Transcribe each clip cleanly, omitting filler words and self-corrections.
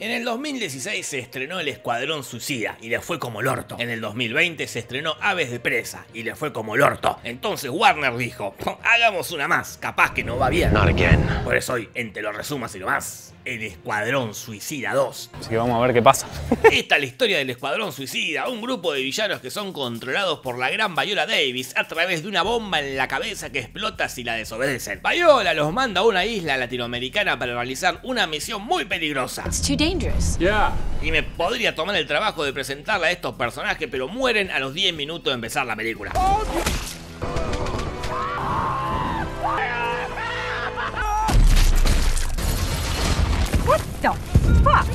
En el 2016 se estrenó El Escuadrón Suicida y le fue como el orto. En el 2020 se estrenó Aves de Presa y le fue como el orto. Entonces Warner dijo, hagamos una más, capaz que no va bien. Not again. Por eso hoy, en Te lo resumo así nomás, El Escuadrón Suicida 2. Así que vamos a ver qué pasa. Esta es la historia del Escuadrón Suicida, un grupo de villanos que son controlados por la gran Viola Davis a través de una bomba en la cabeza que explota si la desobedecen. Viola los manda a una isla latinoamericana para realizar una misión muy peligrosa. It's too dangerous. Yeah. Y me podría tomar el trabajo de presentarle a estos personajes, pero mueren a los 10 minutos de empezar la película. What the fuck?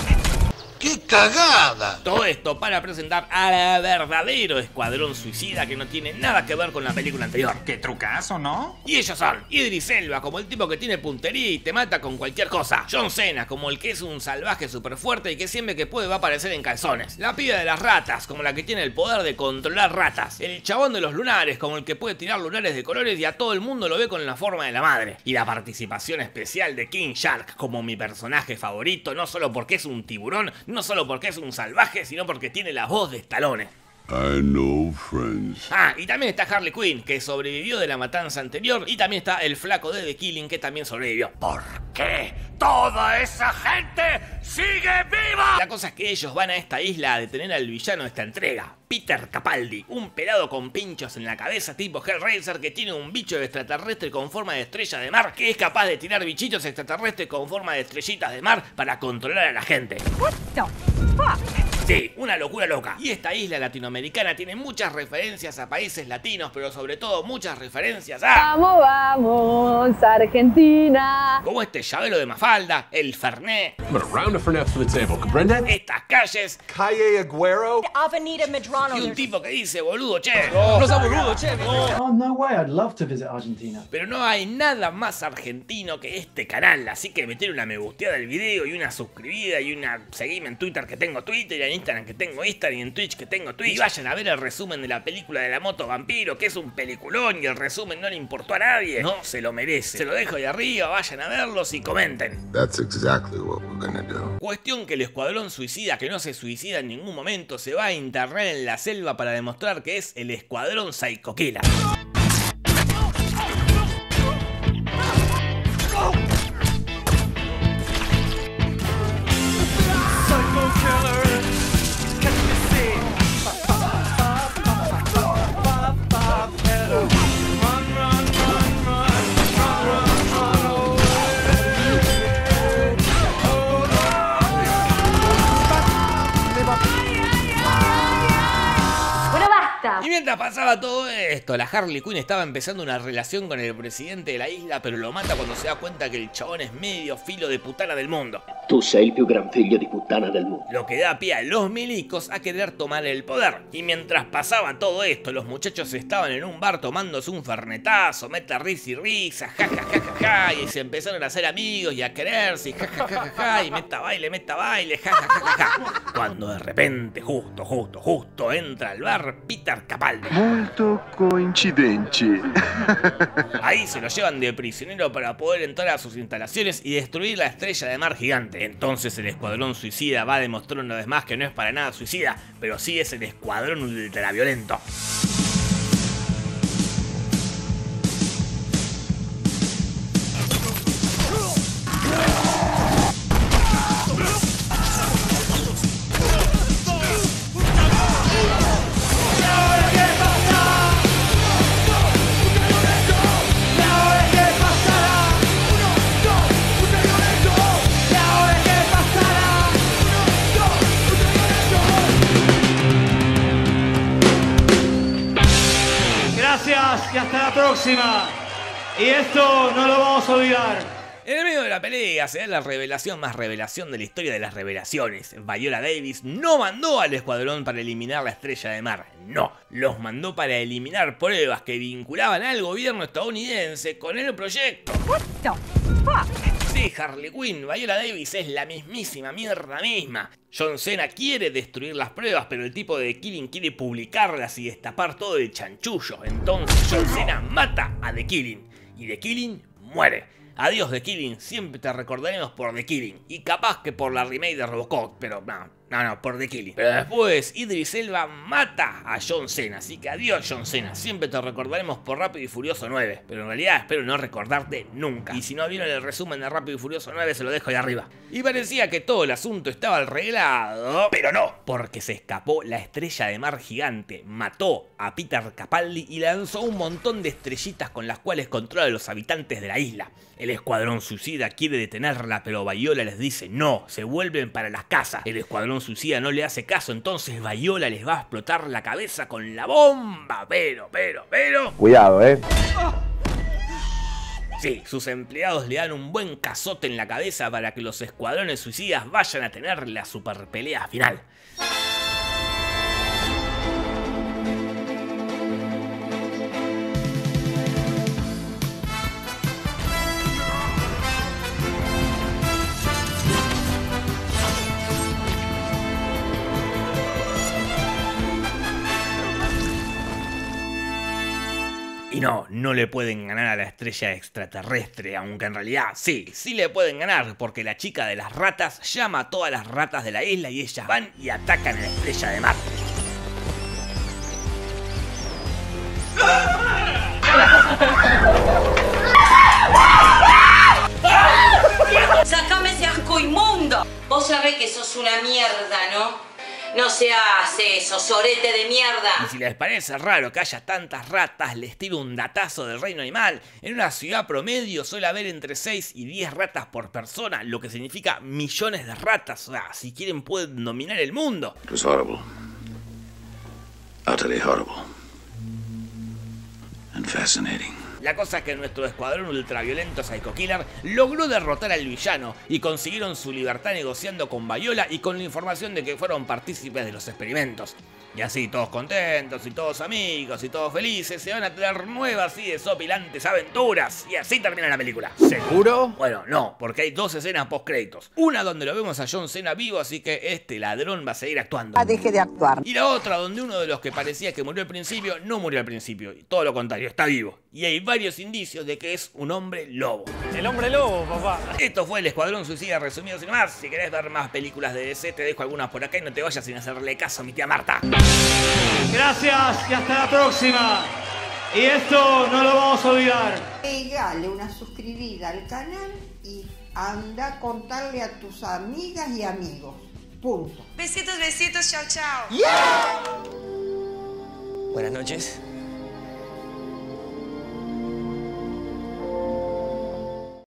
¡Qué cagada! Todo esto para presentar al verdadero Escuadrón Suicida que no tiene nada que ver con la película anterior. ¡Qué trucazo!, ¿no? Y ellos son Idris Elba como el tipo que tiene puntería y te mata con cualquier cosa. John Cena como el que es un salvaje súper fuerte y que siempre que puede va a aparecer en calzones. La piba de las ratas como la que tiene el poder de controlar ratas. El chabón de los lunares como el que puede tirar lunares de colores y a todo el mundo lo ve con la forma de la madre. Y la participación especial de King Shark como mi personaje favorito, no solo porque es un tiburón, no solo porque es un salvaje, sino porque tiene la voz de Stallone. I know, friends. Ah, y también está Harley Quinn, que sobrevivió de la matanza anterior, y también está el flaco de The Killing, que también sobrevivió. ¿Por qué toda esa gente sigue viva? La cosa es que ellos van a esta isla a detener al villano de esta entrega, Peter Capaldi, un pelado con pinchos en la cabeza tipo Hellraiser que tiene un bicho extraterrestre con forma de estrella de mar que es capaz de tirar bichitos extraterrestres con forma de estrellitas de mar para controlar a la gente. What the fuck? Sí, una locura loca. Y esta isla latinoamericana tiene muchas referencias a países latinos, pero sobre todo muchas referencias a... Vamos, vamos, Argentina. Como este llavero de Mafalda, el Fernet, But a round of Fernet for the table, ¿comprende? estas calles Calle Aguero. Avenida Medrano. y un tipo que dice, boludo, che. No sea boludo, che. Oh, no way. I'd love to visit Argentina. Pero no hay nada más argentino que este canal, así que meter una me gusteada del video y una suscribida y una seguime en Twitter que tengo Twitter, y en Instagram que tengo Instagram y en Twitch que tengo Twitch. Y vayan a ver el resumen de la película de la moto vampiro, que es un peliculón y el resumen no le importó a nadie. No se lo merece. Se lo dejo de arriba, vayan a verlos y comenten. That's exactly what we're gonna do. Cuestión que el Escuadrón Suicida, que no se suicida en ningún momento, se va a internar en la selva para demostrar que es el Escuadrón Psycho Killer. Bueno, basta. Y mientras pasaba todo esto, la Harley Quinn estaba empezando una relación con el presidente de la isla, pero lo mata cuando se da cuenta que el chabón es medio filo de putana del mundo. Tu sei il più gran figlio di puttana del mondo. Lo que da pie a los milicos a querer tomar el poder. Y mientras pasaba todo esto, los muchachos estaban en un bar tomándose un fernetazo, meta risa y risa, ja ja ja ja ja, y se empezaron a hacer amigos y a quererse, y ja ja ja ja ja, y meta baile, ja ja ja ja ja. Cuando de repente, justo, entra al bar Peter Capaldi. Molto coincidente. Ahí se lo llevan de prisionero para poder entrar a sus instalaciones y destruir la estrella de mar gigante. Entonces el Escuadrón Suicida va a demostrar una vez más que no es para nada suicida, pero sí es el escuadrón ultraviolento. Gracias y hasta la próxima. Y esto no lo vamos a olvidar. En el medio de la pelea se da la revelación más revelación de la historia de las revelaciones. Viola Davis no mandó al escuadrón para eliminar la estrella de mar, no, los mandó para eliminar pruebas que vinculaban al gobierno estadounidense con el proyecto. What the fuck? Sí, Harley Quinn, Viola Davis es la mismísima mierda misma. John Cena quiere destruir las pruebas, pero el tipo de The Killing quiere publicarlas y destapar todo el chanchullo. Entonces John Cena mata a The Killing y The Killing muere. Adiós The Killing, siempre te recordaremos por The Killing. Y capaz que por la remake de Robocop, pero no, por The Killing. Pero después Idris Elba mata a John Cena, así que adiós John Cena, siempre te recordaremos por Rápido y Furioso 9. Pero en realidad espero no recordarte nunca. Y si no vieron el resumen de Rápido y Furioso 9 se lo dejo ahí arriba. Y parecía que todo el asunto estaba arreglado, pero no, porque se escapó la estrella de mar gigante, mató a Peter Capaldi y lanzó un montón de estrellitas con las cuales controla a los habitantes de la isla. El escuadrón suicida quiere detenerla, pero Viola les dice no, se vuelven para las casas. El escuadrón suicida no le hace caso, entonces Viola les va a explotar la cabeza con la bomba. Pero... Cuidado, Sí, sus empleados le dan un buen cazote en la cabeza para que los escuadrones suicidas vayan a tener la super pelea final. Y no le pueden ganar a la estrella extraterrestre, aunque en realidad sí le pueden ganar, porque la chica de las ratas llama a todas las ratas de la isla y ellas van y atacan a la estrella de mar. ¡Sácame ese asco inmundo! Vos sabés que sos una mierda, ¿no? No se hace eso, sorete de mierda. Y si les parece raro que haya tantas ratas, les tiro un datazo del reino animal. En una ciudad promedio suele haber entre 6 y 10 ratas por persona, lo que significa millones de ratas. O sea, si quieren pueden dominar el mundo. It was horrible. Utterly horrible. And fascinating. La cosa es que nuestro escuadrón ultraviolento Psycho Killer logró derrotar al villano y consiguieron su libertad negociando con Viola y con la información de que fueron partícipes de los experimentos. Y así todos contentos y todos amigos y todos felices se van a tener nuevas y desopilantes aventuras. Y así termina la película. ¿Seguro? Bueno, no, porque hay 2 escenas post créditos. Una donde lo vemos a John Cena vivo, así que este ladrón va a seguir actuando. Deje de actuar. Y la otra donde uno de los que parecía que murió al principio, no murió al principio. Y todo lo contrario, está vivo. Y hay varios indicios de que es un hombre lobo. El hombre lobo, papá. Esto fue el Escuadrón Suicida resumido sin más. Si querés ver más películas de DC, te dejo algunas por acá y no te vayas sin hacerle caso a mi tía Marta. Gracias y hasta la próxima. Y esto no lo vamos a olvidar. Pegale una suscribida al canal y anda a contarle a tus amigas y amigos. Punto. Besitos, besitos, chao, chao. ¡Yeah! Buenas noches.